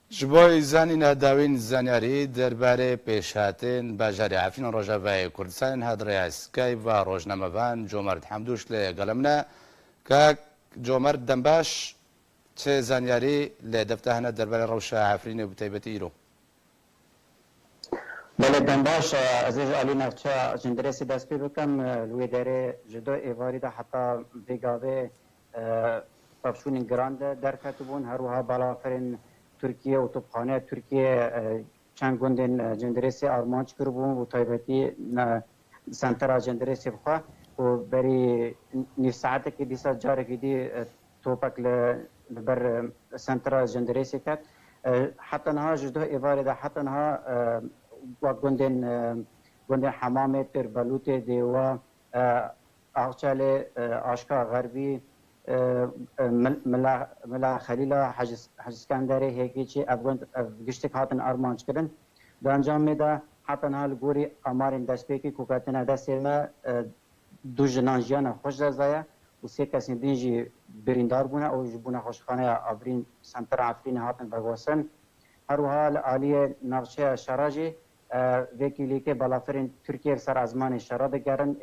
جبوی زانی نهداوین زانیاری درباره پیشهاتین باژاری عفرین ڕۆژاوای کوردستان هەدڕێ ئاسکای و ڕۆژنامەوان جۆمەرد حەمدوش لەگەڵمنا کاک جۆمەرد دەمباش چه زانیاری لێ دەفتە درباره ڕەوشە عفرینێ و تایبەتی ئیرۆ بله دنباش عزیز علی نفچه جندرسی دست پی بکم لوی داره جدو ایواری ده حتی بگاوه پفشون گراند در کتبون هروها بالافرین ترکیه و توپخانه ترکیه چند گوندن جندرسی آرمانچ کربون و تایبتی سنتر جندرسی بخواه و بری نیف ساعته که دیسا جاره که دی توپک لبر سنتر جندرسی کد حتی نها جدو ایواری ده حتی نها و گوندن حمام تر بلوط دیوا آغچال آشکا غربی ملا خلیلا حج اسکندری هیکی چی افغان گشتک هاتن آرمانچ کردن در انجام میده حتی حال گوری آمارین دست پیکی کوکاتنا دست ما دو جنان جیان خوش دزایا و سه کسی دینجی بریندار بونه او جبونه خوشخانه آفرین سنتر آفرین هاتن بگوسن هر حال عالی نقشه شراجی وکیلی که بالافرین ترکیه سر ازمان شرا دگرن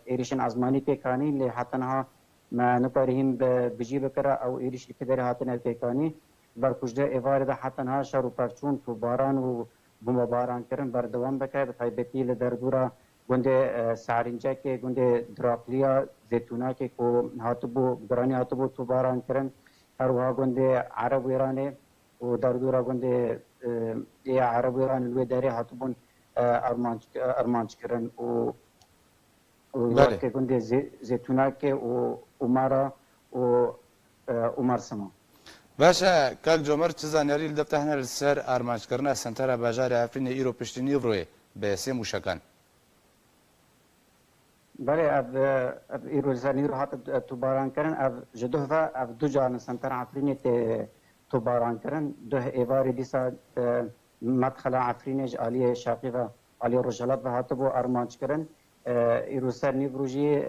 ایریشن ازمانی پیکانی لی حتنها ما نکاریم بجی بکره او ایریش که در حتن پیکانی بر کجده ایوار ده حتنها شر و پرچون تو باران و بوم باران کردن بر دوام بکه به تایبتی لدر دورا گنده سارینجا که گنده دراقلیا زیتونا که کو هاتبو گرانی هاتبو تو باران کردن هر وها گنده عرب ایرانه و در دورا گنده یا عرب ایران لوی داری هاتبون ارمانچ کردن و که گنده زیتونا که و عمارا و عمر سما باشا کاک جۆمەرد چ زانیاری لە دەفتە هەنە لەسەر ئارمانجکردنە سنتەرە باژاری ئافرینە ئیرۆ پشتنی ڕۆیە بە سێ موشەکان بله اب ایروزانی رو هات تو باران کردن اب جدوه و اب دو جان سنتر عفرینی تو باران کردن دو ایواری دیسا مدخل عفرینش علی شاقی و علی رجالات و هاتبو ارمانچ کردن ایروسر نیوروجی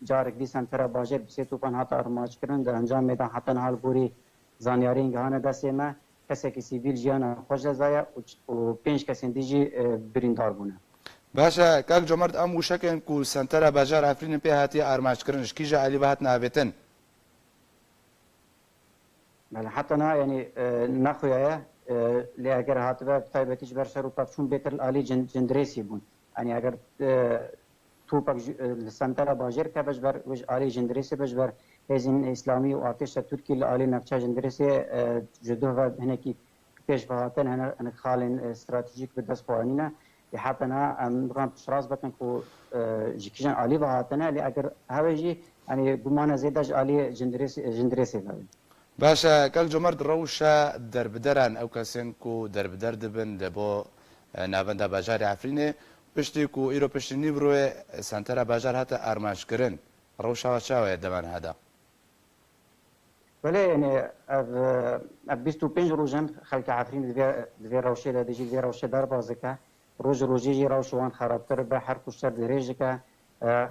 جارک دی سنتر باجر بسی تو پن هات ارمانچ کردن در انجام میدن حتی حال بوری زانیاری گهانه دسته ما کسی که سیویل جیان خوش زایا و پنج کسی دیجی بریندار بونه باشا کاک جۆمەرد ئەم وشەکەن و سنتەرە باژار ئافرینە پێ هاتی ئارمانجکردنش کیژە علی بەهات نابێتن بله حتی نه یعنی نخویه لی اگر هاتبه تایبتیش برشر و پفشون بهتر عالی جندریسی بون یعنی اگر تو پک سنتر باجر که بجبر وش عالی جندریسی بجبر هزین اسلامی و آتش ترکی عالی نفچه جندریسی جدو و هنکی پیش بهاتن هن خالن استراتژیک به دست خوانینه حتی نه امروز شراز بکن که جیکیجان عالی بهاتنه لی اگر هواجی یعنی گمان زیادش عالی جندریسی داریم باشا کاک جۆمەرد ڕەوشە دەربدەران ئەو کەسێن و دەربدەر دەبن لە بۆ ناوەندە باژاری عفرینێ پشتێک و ئیرۆ پشتنی بڕۆیە سنتەرە باژار هاتە ئارمانجکردن ڕەوشاوە چاوەیە دەمان هەدا بله یعنی اب 25 روزن خلق عفرین دوی روشه ده دیجی دوی روشه در بازکه روزی جی روشوان خرابتر به هر کشتر دریجه که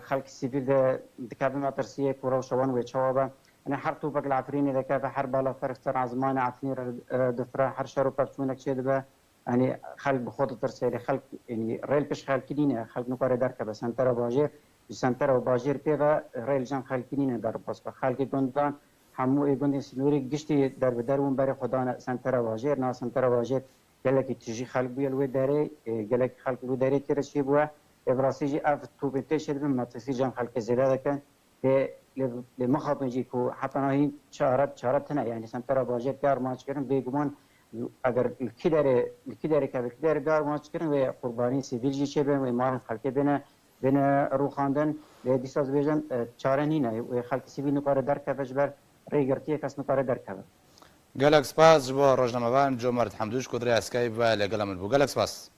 خلق سیویل ده دکابه ماترسیه که روشوان و چوابه يعني حر توبك العفريني إذا كان حر بالا فرق تر عزمان عفنير دفرة حر شرو بفتونك شيء دبا يعني خلق بخوض ترسيلي خلق يعني ريل بش خلق كدينه خلق نقاري دركة بس سنتر باجير سنتر وباجير بيبا ريل جان خلق كدينه در بس خلق جندان همو يجند سنوري قشتي در بدر ون بري خدانا سنتر باجير نا سنتر باجير قالك تجي خلق بيا الوي داري قالك خلق الوي داري ترشي بوا إبراسيجي أف توبتش دبا ما تسيجان خلق زيادة كان لمخاطب يجيكو حتى هي شارت هنا يعني سنتر باجر كار ماتش كرن بيجمان اگر الكداري كبكداري كار ماتش كرن وقرباني سيفيل جي شبه ومار خلق بين روخاندن لديساز بيجن چارنينا وخلق سيفيل نقاره دركه بجبر ريغرتي كاس نقاره دركه گەلەک سپاس بۆ ڕۆژنامەوان جۆمەرد حەمدوش کودڕی ئاسکای بە لەگەڵ من بوو گەلەک سپاس